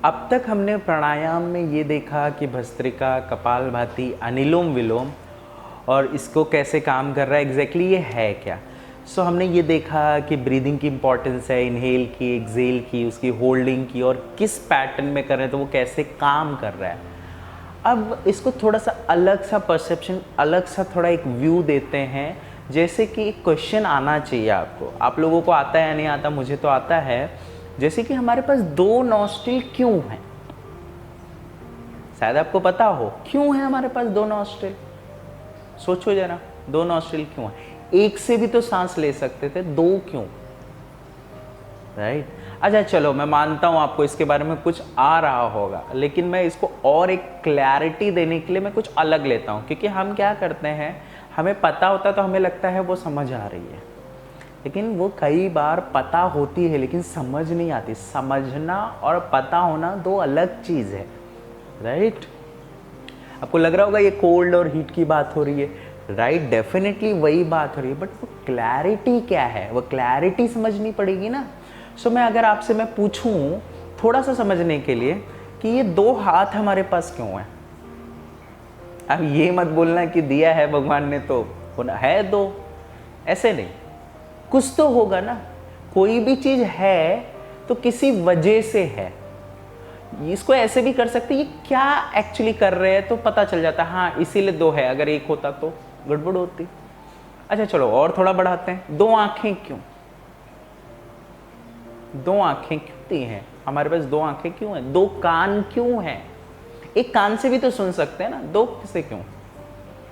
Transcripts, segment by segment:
अब तक हमने प्राणायाम में ये देखा कि भस्त्रिका, कपालभाति, अनुलोम विलोम और इसको कैसे काम कर रहा है, एग्जैक्टली ये है क्या। सो हमने ये देखा कि ब्रीदिंग की इंपॉर्टेंस है, इनहेल की, एक्सेल की, उसकी होल्डिंग की, और किस पैटर्न में कर रहे हैं तो वो कैसे काम कर रहा है। अब इसको थोड़ा सा अलग सा परसेप्शन, अलग सा थोड़ा एक व्यू देते हैं। जैसे कि एक क्वेश्चन आना चाहिए आपको, आप लोगों को आता है या नहीं आता, मुझे तो आता है। जैसे कि हमारे पास दो नॉस्ट्रिल क्यों हैं, शायद आपको पता हो क्यों है हमारे पास दो नॉस्ट्रिल। सोचो जरा, दो नॉस्ट्रिल क्यों है? एक से भी तो सांस ले सकते थे, दो क्यों? राइट। अच्छा चलो, मैं मानता हूं आपको इसके बारे में कुछ आ रहा होगा, लेकिन मैं इसको और एक क्लैरिटी देने के लिए मैं कुछ अलग लेता हूं। क्योंकि हम क्या करते हैं, हमें पता होता तो हमें लगता है वो समझ आ रही है, लेकिन वो कई बार पता होती है लेकिन समझ नहीं आती। समझना और पता होना दो अलग चीज़ है। राइट। आपको लग रहा होगा ये कोल्ड और हीट की बात हो रही है, राइट, डेफिनेटली वही बात हो रही है, बट वो क्लैरिटी क्या है, वो क्लैरिटी समझनी पड़ेगी ना। सो मैं अगर आपसे मैं पूछूं थोड़ा सा समझने के लिए कि ये दो हाथ हमारे पास क्यों है, अब ये मत बोलना कि दिया है भगवान ने तो है दो, ऐसे नहीं, कुछ तो होगा ना। कोई भी चीज है तो किसी वजह से है। इसको ऐसे भी कर सकते, ये क्या एक्चुअली कर रहे हैं तो पता चल जाता है, हाँ इसीलिए दो है, अगर एक होता तो गड़बड़ होती। अच्छा चलो और थोड़ा बढ़ाते हैं, दो आंखें क्यों? दो आंखें क्यों हैं हमारे पास? दो आंखें क्यों हैं? दो कान क्यों हैं? एक कान से भी तो सुन सकते हैं ना, दो से क्यों?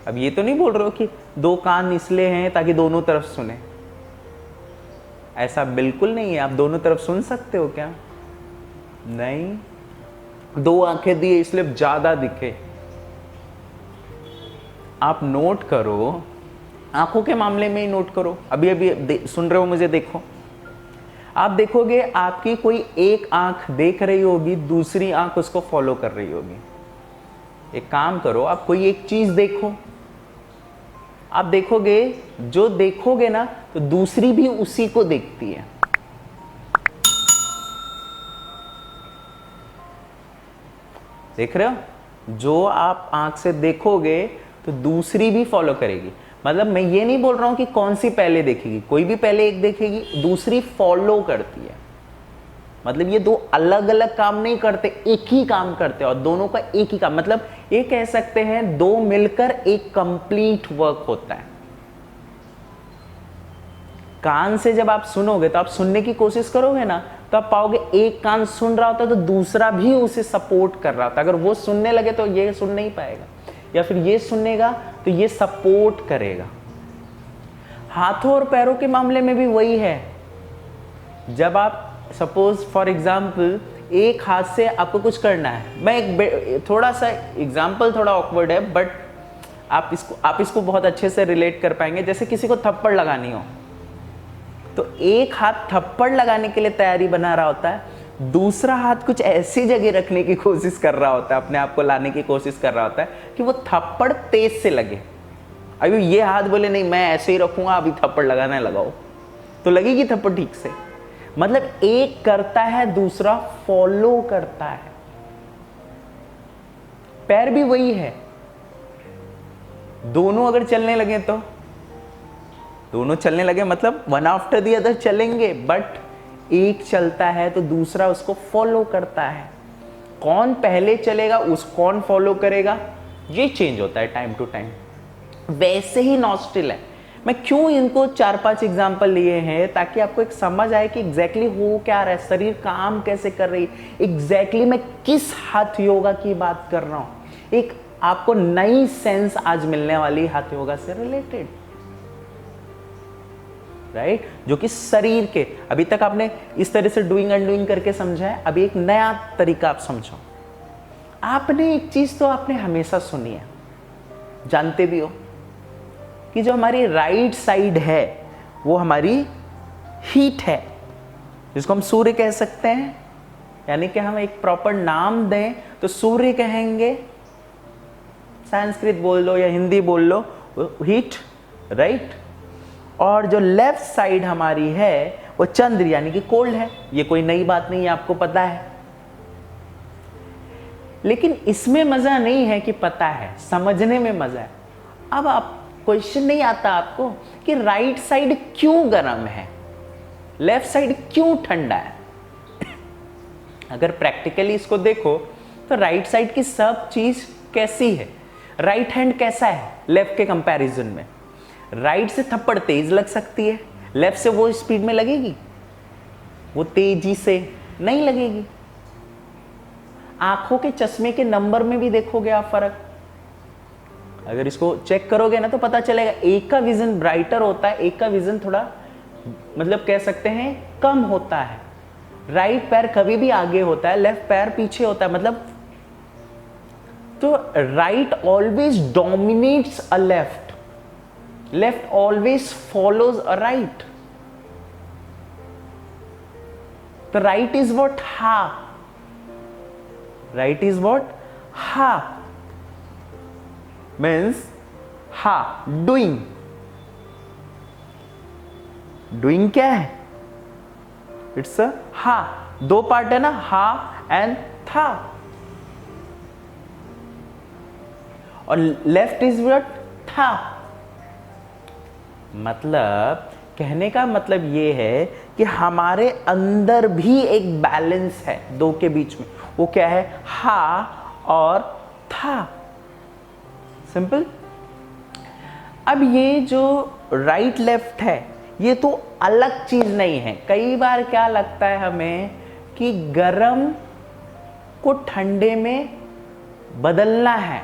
अब ये तो नहीं बोल रहे हो कि दो कान इसलिए हैं ताकि दोनों तरफ सुने, ऐसा बिल्कुल नहीं है। आप दोनों तरफ सुन सकते हो क्या? नहीं। दो आंखें दिए इसलिए ज्यादा दिखे। आप नोट करो, आंखों के मामले में ही नोट करो। अभी अभी सुन रहे हो मुझे, देखो, आप देखोगे आपकी कोई एक आंख देख रही होगी, दूसरी आंख उसको फॉलो कर रही होगी। एक काम करो, आप कोई एक चीज देखो, आप देखोगे, जो देखोगे ना तो दूसरी भी उसी को देखती है। देख रहे हो? जो आप आंख से देखोगे तो दूसरी भी फॉलो करेगी। मतलब मैं ये नहीं बोल रहा हूं कि कौन सी पहले देखेगी, कोई भी पहले एक देखेगी, दूसरी फॉलो करती है। मतलब ये दो अलग अलग काम नहीं करते, एक ही काम करते हैं, और दोनों का एक ही काम, मतलब ये कह सकते हैं दो मिलकर एक कंप्लीट वर्क होता है। कान से जब आप सुनोगे तो आप सुनने की कोशिश करोगे ना, तो आप पाओगे एक कान सुन रहा होता है तो दूसरा भी उसे सपोर्ट कर रहा होता है। अगर वो सुनने लगे तो ये सुन नहीं पाएगा, या फिर ये सुनेगा तो ये सपोर्ट करेगा। हाथों और पैरों के मामले में भी वही है। जब आप सपोज फॉर एग्जाम्पल एक हाथ से आपको कुछ करना है, मैं एक थोड़ा सा एग्जाम्पल थोड़ा ऑकवर्ड है, बट आप इसको बहुत अच्छे से रिलेट कर पाएंगे। जैसे किसी को थप्पड़ लगानी हो तो एक हाथ थप्पड़ लगाने के लिए तैयारी बना रहा होता है, दूसरा हाथ कुछ ऐसी जगह रखने की कोशिश कर रहा होता है, अपने आप को लाने की कोशिश कर रहा होता है कि वो थप्पड़ तेज से लगे। अभी ये हाथ बोले नहीं मैं ऐसे ही रखूंगा, अभी थप्पड़ लगाने लगाओ, तो लगेगी थप्पड़ ठीक से। मतलब एक करता है, दूसरा फॉलो करता है। पैर भी वही है, दोनों अगर चलने लगे तो दोनों चलने लगे, मतलब वन आफ्टर दी अदर चलेंगे, बट एक चलता है तो दूसरा उसको फॉलो करता है। कौन पहले चलेगा, कौन फॉलो करेगा, ये चेंज होता है टाइम टू टाइम। वैसे ही नॉस्ट्रिल है। मैं क्यों इनको 4-5 एग्जाम्पल लिए हैं, ताकि आपको एक समझ आए कि एग्जैक्टली हो क्या रहा है, शरीर काम कैसे कर रही है, एग्जैक्टली मैं किस हाथ योगा की बात कर रहा हूं। एक आपको नई सेंस आज मिलने वाली हाथ योगा से रिलेटेड, राइट, जो कि शरीर के, अभी तक आपने इस तरह से डूइंग एंड डूइंग करके समझा है, अभी एक नया तरीका आप समझो। आपने एक चीज तो आपने हमेशा सुनी है, जानते भी हो कि जो हमारी राइट साइड है वो हमारी हीट है, जिसको हम सूर्य कह सकते हैं। यानी कि हम एक प्रॉपर नाम दें तो सूर्य कहेंगे, संस्कृत बोल लो या हिंदी बोल लो, हीट, राइट। और जो लेफ्ट साइड हमारी है वो चंद्र यानी कि कोल्ड है। ये कोई नई बात नहीं है, आपको पता है। लेकिन इसमें मजा नहीं है कि पता है, समझने में मजा है। अब आप क्वेश्चन नहीं आता आपको कि राइट साइड क्यों गर्म है, लेफ्ट साइड क्यों ठंडा है। अगर प्रैक्टिकली इसको देखो तो राइट साइड की सब चीज कैसी है, राइट हैंड कैसा है लेफ्ट के कंपैरिजन में। राइट से थप्पड़ तेज लग सकती है, लेफ्ट से वो स्पीड में लगेगी, वो तेजी से नहीं लगेगी। आंखों के चश्मे के नंबर में भी देखोगे आप फर्क, अगर इसको चेक करोगे ना तो पता चलेगा। एक का विजन ब्राइटर होता है, एक का विजन थोड़ा मतलब कह सकते हैं कम होता है। राइट पैर कभी भी आगे होता है, लेफ्ट पैर पीछे होता है, मतलब तो right always dominates a left, left always follows a right. तो right is what half, right is what half means हा डूइंग। डूइंग क्या है, इट्स अ हा, दो पार्ट है ना, हा एंड था। और लेफ्ट इज व्हाट था। मतलब कहने का मतलब ये है कि हमारे अंदर भी एक बैलेंस है दो के बीच में, वो क्या है, हा और था। सिंपल। अब ये जो राइट लेफ्ट है ये तो अलग चीज नहीं है। कई बार क्या लगता है हमें कि गर्म को ठंडे में बदलना है,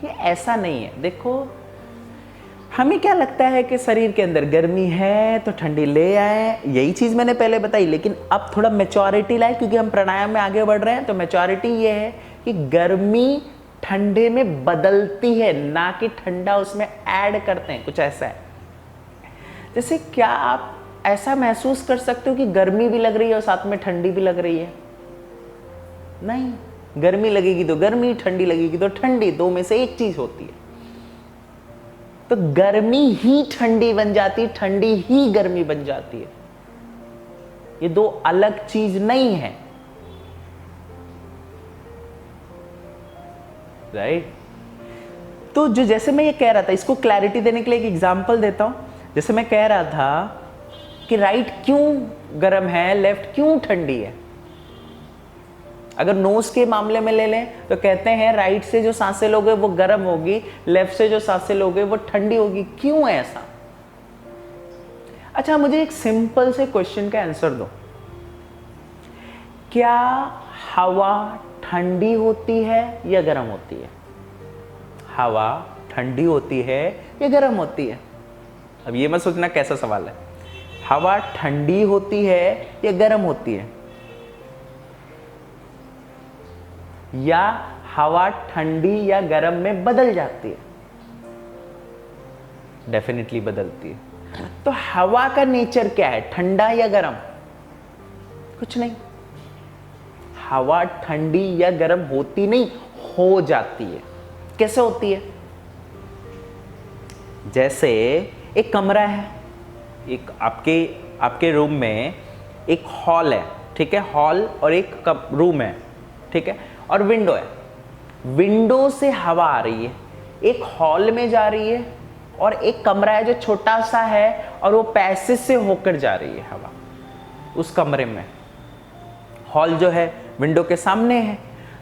ये ऐसा नहीं है। देखो हमें क्या लगता है कि शरीर के अंदर गर्मी है तो ठंडी ले आए, यही चीज मैंने पहले बताई। लेकिन अब थोड़ा मैच्योरिटी लाए, क्योंकि हम प्राणायाम में आगे बढ़ रहे हैं। तो मैच्योरिटी ये है कि गर्मी ठंडे में बदलती है, ना कि ठंडा उसमें ऐड करते हैं। कुछ ऐसा है जैसे क्या आप ऐसा महसूस कर सकते हो कि गर्मी भी लग रही है और साथ में ठंडी भी लग रही है? नहीं, गर्मी लगेगी तो गर्मी, ठंडी लगेगी तो ठंडी, दो में से एक चीज होती है। तो गर्मी ही ठंडी बन जाती है, ठंडी ही गर्मी बन जाती है। ये दो अलग चीज नहीं है, राइट? तो जो जैसे मैं ये कह रहा था, इसको क्लैरिटी देने के लिए एक एग्जांपल देता हूं। जैसे मैं कह रहा था कि राइट क्यों गर्म है, लेफ्ट क्यों ठंडी है। अगर नोज के मामले में ले लें तो कहते हैं राइट से जो सांसें लोगे वो गर्म होगी, लेफ्ट से जो सांसें लोगे वो ठंडी होगी। क्यों है ऐसा? अच्छा, मुझे एक सिंपल से क्वेश्चन का आंसर दो। क्या हवा ठंडी होती है या गर्म होती है? हवा ठंडी होती है या गर्म होती है? अब ये मत सोचना कैसा सवाल है। हवा ठंडी होती है या गर्म होती है? या हवा ठंडी या गर्म में बदल जाती है? डेफिनेटली बदलती है। तो हवा का नेचर क्या है, ठंडा या गर्म? कुछ नहीं। हवा ठंडी या गर्म होती नहीं, हो जाती है। कैसे होती है? जैसे एक कमरा है, एक आपके रूम में एक हॉल है, ठीक है? हॉल और एक रूम है, ठीक है? और विंडो है। विंडो से हवा आ रही है, एक हॉल में जा रही है, और एक कमरा है जो छोटा सा है और वो पैसेज से होकर जा रही है हवा उस कमरे में। हॉल जो है विंडो के सामने है,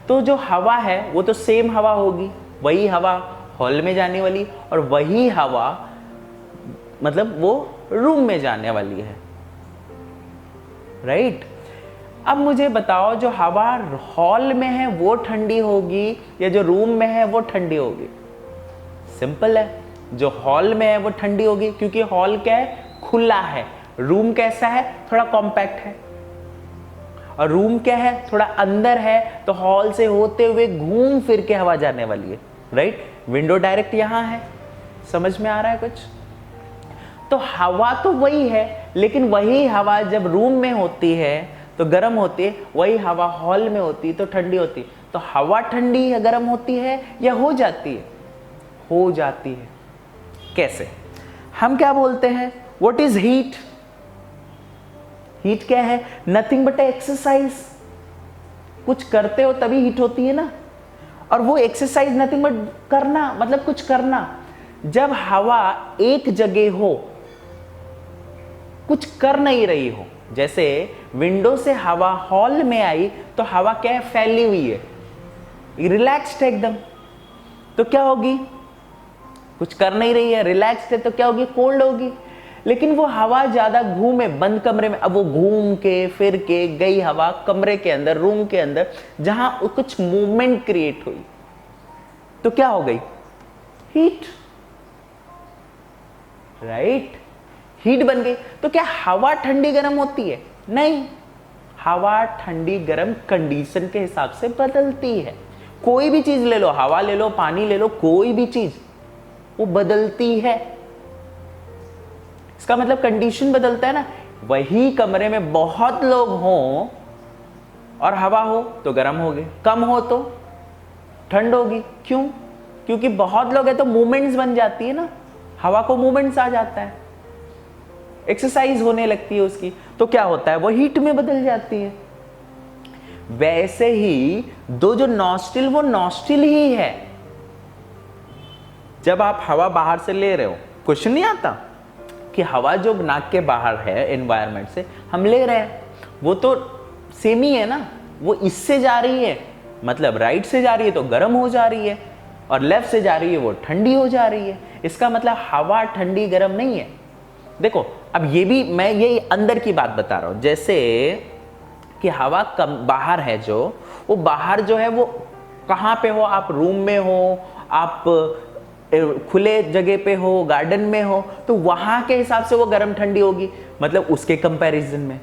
तो जो हवा है वो तो सेम हवा होगी, वही हवा हॉल में जाने वाली, और वही हवा मतलब वो रूम में जाने वाली है, राइट? अब मुझे बताओ, जो हवा हॉल में है वो ठंडी होगी या जो रूम में है वो ठंडी होगी? सिंपल है, जो हॉल में है वो ठंडी होगी, क्योंकि हॉल क्या है, खुला है। रूम कैसा है, थोड़ा कॉम्पैक्ट है। और रूम क्या है, थोड़ा अंदर है, तो हॉल से होते हुए घूम फिर के हवा जाने वाली है, राइट? विंडो डायरेक्ट यहां है। समझ में आ रहा है कुछ? तो हवा तो वही है, लेकिन वही हवा जब रूम में होती है तो गर्म होती है, वही हवा हॉल में होती है तो ठंडी होती है। तो हवा ठंडी या गर्म होती है या हो जाती है? हो जाती है। कैसे? हम क्या बोलते हैं, व्हाट इज हीट? हीट क्या है? Nothing but exercise. कुछ करते हो तभी हीट होती है ना। और वो एक्सरसाइज नथिंग बट करना, मतलब कुछ करना। जब हवा एक जगह हो, कुछ कर नहीं रही हो, जैसे विंडो से हवा हॉल में आई तो हवा क्या है, फैली हुई है, रिलैक्स्ड है एकदम, तो क्या होगी, कुछ कर नहीं रही है, रिलैक्स्ड है, तो क्या होगी, कोल्ड होगी। लेकिन वो हवा ज्यादा घूमे बंद कमरे में, अब वो घूम के फिर के गई हवा कमरे के अंदर, रूम के अंदर, जहां कुछ मूवमेंट क्रिएट हुई, तो क्या हो गई, हीट, राइट, हीट बन गई। तो क्या हवा ठंडी गर्म होती है, नहीं, हवा ठंडी गर्म कंडीशन के हिसाब से बदलती है। कोई भी चीज ले लो, हवा ले लो, पानी ले लो, कोई भी चीज वो बदलती है। इसका मतलब कंडीशन बदलता है ना। वही कमरे में बहुत लोग हों और हवा हो तो गर्म होगी, कम हो तो ठंड होगी। क्यों? क्योंकि बहुत लोग हैं तो मूवमेंट्स बन जाती है ना, हवा को मूवमेंट्स आ जाता है, एक्सरसाइज होने लगती है उसकी, तो क्या होता है, वो हीट में बदल जाती है। वैसे ही दो जो नॉस्ट्रिल, वो नॉस्ट्रिल ही है। जब आप हवा बाहर से ले रहे हो, क्वेश्चन नहीं आता कि हवा जो नाक के बाहर है एनवायरनमेंट से हम ले रहे हैं, वो तो सेम ही है ना, वो इससे जा रही है, मतलब राइट से जा रही है तो गर्म हो जा रही है, और लेफ्ट से जा रही है वो ठंडी हो जा रही है। इसका मतलब हवा ठंडी गर्म नहीं है। देखो अब ये भी मैं ये अंदर की बात बता रहा हूं, जैसे कि हवा कम बाहर है, जो वो बाहर जो है वो कहां पे हो, आप रूम में हो, आप खुले जगह पे हो, गार्डन में हो, तो वहां के हिसाब से वो गर्म ठंडी होगी, मतलब उसके कंपैरिजन में।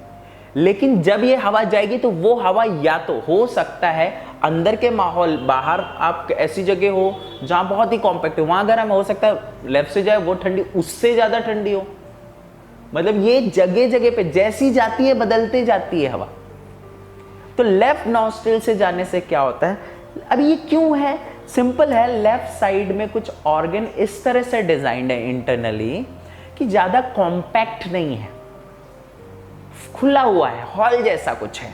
लेकिन जब ये हवा जाएगी तो वो हवा या तो हो सकता है अंदर के माहौल, बाहर आप ऐसी जगह हो जहां बहुत ही कॉम्पैक्ट है, वहां गर्म हो सकता है, लेफ्ट से जाए वो ठंडी, उससे ज्यादा ठंडी हो। मतलब ये जगह जगह पे जैसी जाती है बदलते जाती है हवा। तो लेफ्ट नॉस्ट्रिल से जाने से क्या होता है, अब ये क्यों है, सिंपल है, लेफ्ट साइड में कुछ ऑर्गन इस तरह से डिजाइंड है इंटरनली कि ज्यादा कॉम्पैक्ट नहीं है, खुला हुआ है, हॉल जैसा कुछ है,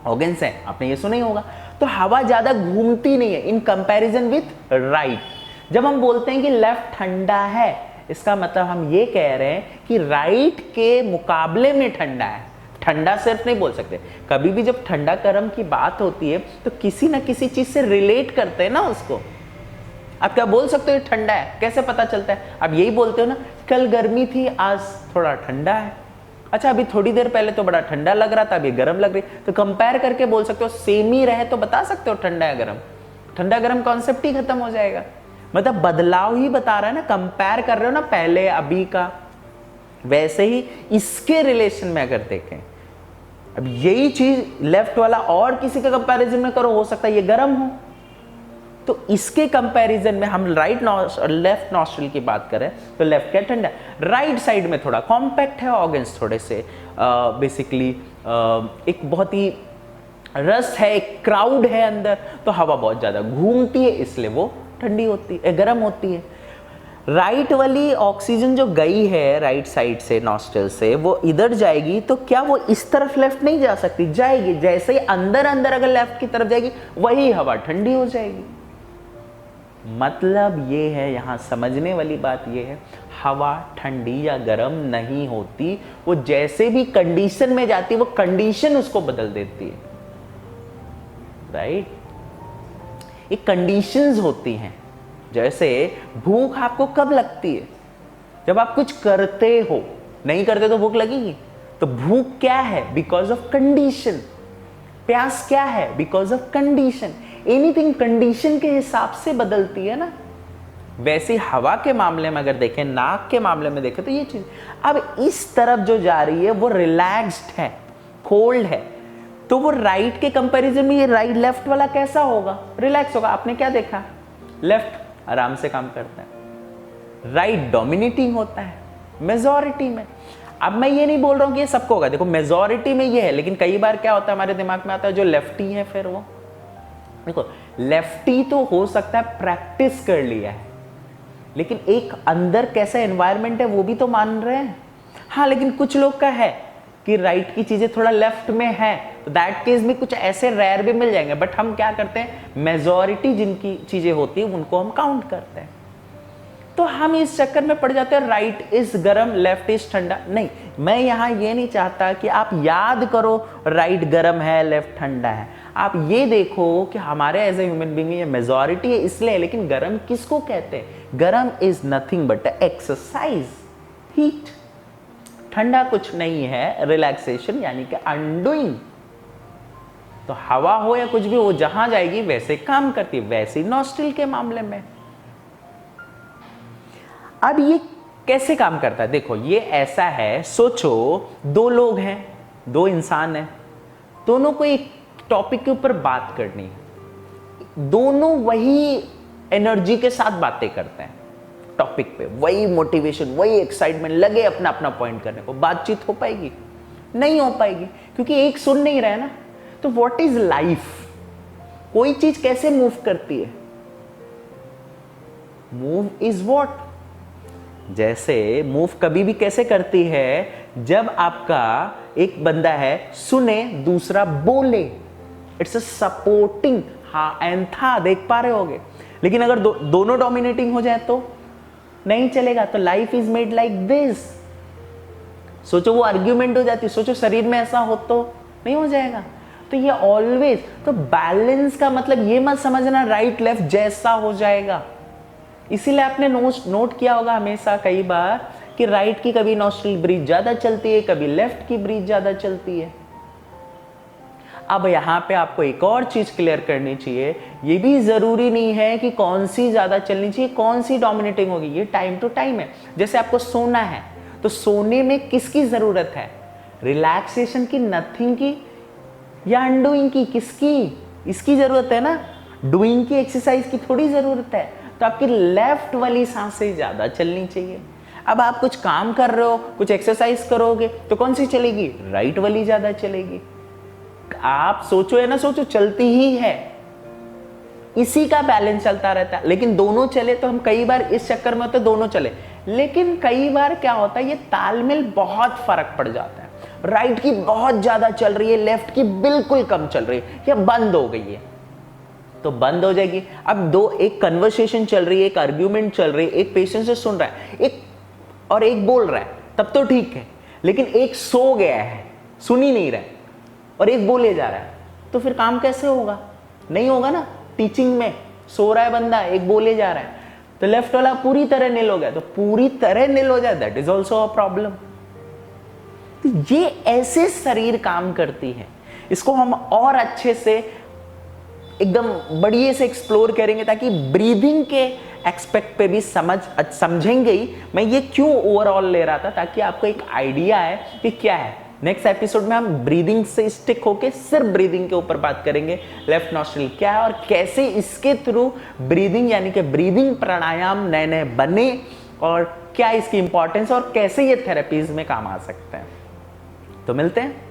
ऑर्गन्स है, आपने ये सुना ही होगा। तो हवा ज्यादा घूमती नहीं है इन कंपैरिजन विथ राइट। जब हम बोलते हैं कि लेफ्ट ठंडा है, इसका मतलब हम ये कह रहे हैं कि राइट के मुकाबले में ठंडा है। ठंडा सिर्फ नहीं बोल सकते, कभी भी जब ठंडा गर्म की बात होती है तो किसी ना किसी चीज से रिलेट करते हैं ना उसको। आप क्या बोल सकते हो ठंडा है, कैसे पता चलता है, आप यही बोलते हो ना, कल गर्मी थी आज थोड़ा ठंडा है, अच्छा अभी थोड़ी देर पहले तो बड़ा ठंडा लग रहा था, अभी गर्म लग रही, तो कंपेयर करके बोल सकते हो, सेम ही रहे तो बता सकते हो ठंडा है गर्म। ठंडा गर्म कॉन्सेप्ट ही खत्म हो जाएगा, मतलब बदलाव ही बता रहा है ना, कंपेयर कर रहे हो ना पहले अभी का। वैसे ही इसके रिलेशन में अगर देखें, अब यही चीज लेफ्ट वाला और किसी का कंपैरिजन में करो, हो सकता है ये गर्म हो, तो इसके कंपैरिजन में हम राइट और लेफ्ट नॉस्ट्रिल की बात करें तो लेफ्ट क्या ठंडा, राइट साइड में थोड़ा कॉम्पैक्ट है, ऑर्गन्स थोड़े से बेसिकली एक बहुत ही रस है, एक क्राउड है अंदर, तो हवा बहुत ज्यादा घूमती है, इसलिए वो ठंडी होती है, गर्म होती है। राइट वाली ऑक्सीजन जो गई है राइट साइड से नॉस्ट्रिल से, वो इधर जाएगी, तो क्या वो इस तरफ लेफ्ट नहीं जा सकती, जाएगी, जैसे ही अंदर अंदर अगर लेफ्ट की तरफ जाएगी वही हवा ठंडी हो जाएगी। मतलब ये है, यहां समझने वाली बात ये है, हवा ठंडी या गर्म नहीं होती, वो जैसे भी कंडीशन में जाती है वो कंडीशन उसको बदल देती है, राइट। ये कंडीशंस होती हैं। जैसे भूख आपको कब लगती है, जब आप कुछ करते हो, नहीं करते तो भूख लगेगी, तो भूख क्या है, बिकॉज ऑफ कंडीशन। प्यास क्या है, because of condition. Anything condition के हिसाब से बदलती है ना। वैसे हवा के मामले में अगर देखें, नाक के मामले में देखें, तो ये चीज अब इस तरफ जो जा रही है वो रिलैक्स्ड है, कोल्ड है, तो वो राइट के कंपैरिजन में ये राइट लेफ्ट वाला कैसा होगा, रिलैक्स होगा। आपने क्या देखा, लेफ्ट आराम से काम करता है, राइट डोमिनेटिंग होता है मेजॉरिटी में। अब मैं ये नहीं बोल रहा हूं कि ये सबको होगा, देखो मेजॉरिटी में ये है, लेकिन कई बार क्या होता है हमारे दिमाग में आता है जो लेफ्टी है, फिर वो देखो लेफ्टी तो हो सकता है प्रैक्टिस कर लिया है, लेकिन एक अंदर कैसा एनवायरनमेंट है वो भी तो मान रहे हैं। हाँ, लेकिन कुछ लोग का है कि राइट की चीजें थोड़ा लेफ्ट में है, तो दैट केस में कुछ ऐसे रेयर भी मिल जाएंगे, बट हम क्या करते हैं, मेजॉरिटी जिनकी चीजें होती है उनको हम काउंट करते हैं। तो हम इस चक्कर में पड़ जाते हैं राइट इज गर्म लेफ्ट इज ठंडा। नहीं, मैं यहां ये नहीं चाहता कि आप याद करो राइट गर्म है लेफ्ट ठंडा है। आप ये देखो कि हमारे एज ए ह्यूमन बीइंग ये मेजॉरिटी है इसलिए, लेकिन गर्म किसको कहते हैं? गर्म is nothing but exercise, heat. ठंडा कुछ नहीं है, रिलैक्सेशन यानी कि अनडूइंग। तो हवा हो या कुछ भी, वो जहां जाएगी वैसे काम करती है, वैसे नॉस्ट्रिल के मामले में। अब ये कैसे काम करता है? देखो ये ऐसा है, सोचो दो लोग हैं, दो इंसान हैं, दोनों को एक टॉपिक के ऊपर बात करनी है, दोनों वही एनर्जी के साथ बातें करते हैं टॉपिक पे, वही मोटिवेशन, वही एक्साइटमेंट, लगे अपना अपना पॉइंट करने को। बातचीत हो पाएगी? नहीं हो पाएगी, क्योंकि एक सुन नहीं रहा है ना। तो व्हाट इज लाइफ? कोई चीज कैसे मूव करती है? Move is what? जैसे मूव कभी भी कैसे करती है? जब आपका एक बंदा है सुने, दूसरा बोले, इट्स अ सपोर्टिंग। हाँ एंड था, देख पा रहे होगे। लेकिन अगर दोनों डोमिनेटिंग हो जाए तो नहीं चलेगा। तो life is made like this. सोचो वो आर्ग्यूमेंट हो जाती, सोचो शरीर में ऐसा हो तो नहीं हो जाएगा। तो ये ऑलवेज, तो बैलेंस का मतलब ये मत समझना राइट लेफ्ट जैसा हो जाएगा। इसीलिए आपने नोट किया होगा हमेशा कई बार कि राइट की कभी नॉस्ट्रिल ब्रीथ ज्यादा चलती है, कभी लेफ्ट की ब्रीथ ज्यादा चलती है। अब यहां पे आपको एक और चीज क्लियर करनी चाहिए, ये भी जरूरी नहीं है कि कौन सी ज्यादा चलनी चाहिए, कौन सी डोमिनेटिंग होगी, ये टाइम टू टाइम है। जैसे आपको सोना है, तो सोने में किसकी जरूरत है? रिलैक्सेशन की, नथिंग की, या अनडूइंग की? किसकी? इसकी जरूरत है ना, डूइंग की, एक्सरसाइज की थोड़ी जरूरत है। तो आपकी लेफ्ट वाली सांसें ज्यादा चलनी चाहिए। अब आप कुछ काम कर रहे हो, कुछ एक्सरसाइज करोगे तो कौन सी चलेगी? राइट वाली ज्यादा चलेगी। आप सोचो है ना, सोचो चलती ही है, इसी का बैलेंस चलता रहता है। लेकिन दोनों चले तो हम कई बार इस चक्कर में होते दोनों चले, लेकिन कई बार क्या होता है, ये तालमेल बहुत फर्क पड़ जाता है। राइट की बहुत ज्यादा चल रही है, लेफ्ट की बिल्कुल कम चल रही है या बंद हो गई है, तो बंद हो जाएगी। अब एक कन्वर्सेशन चल रही है, एक आर्ग्यूमेंट चल रही है, एक पेशेंस से सुन रहा है, एक बोल रहा है, तब तो ठीक है। लेकिन एक सो गया है, सुन ही नहीं रहा है, और एक बोले जा रहा है, तो फिर काम कैसे होगा? नहीं होगा ना। टीचिंग में सो रहा है बंदा, एक बोले जा रहा है, तो लेफ्ट वाला पूरी तरह निल हो गया, तो पूरी तरह निल हो जाए, that is also a problem. तो ये ऐसे शरीर काम करती है। इसको हम और अच्छे से एकदम बढ़िया से एक्सप्लोर करेंगे, ताकि ब्रीदिंग के एक्सपेक्ट पे भी समझेंगे ही। मैं ये क्यों ओवरऑल ले रहा था, ताकि आपको एक आइडिया है कि क्या है। नेक्स्ट एपिसोड में हम ब्रीदिंग से स्टिक होके सिर्फ ब्रीदिंग के ऊपर बात करेंगे। लेफ्ट नॉस्ट्रिल क्या है और कैसे इसके थ्रू ब्रीदिंग यानी कि ब्रीदिंग प्राणायाम नए नए बने, और क्या इसकी इंपॉर्टेंस और कैसे ये थेरेपीज में काम आ सकते हैं। तो मिलते हैं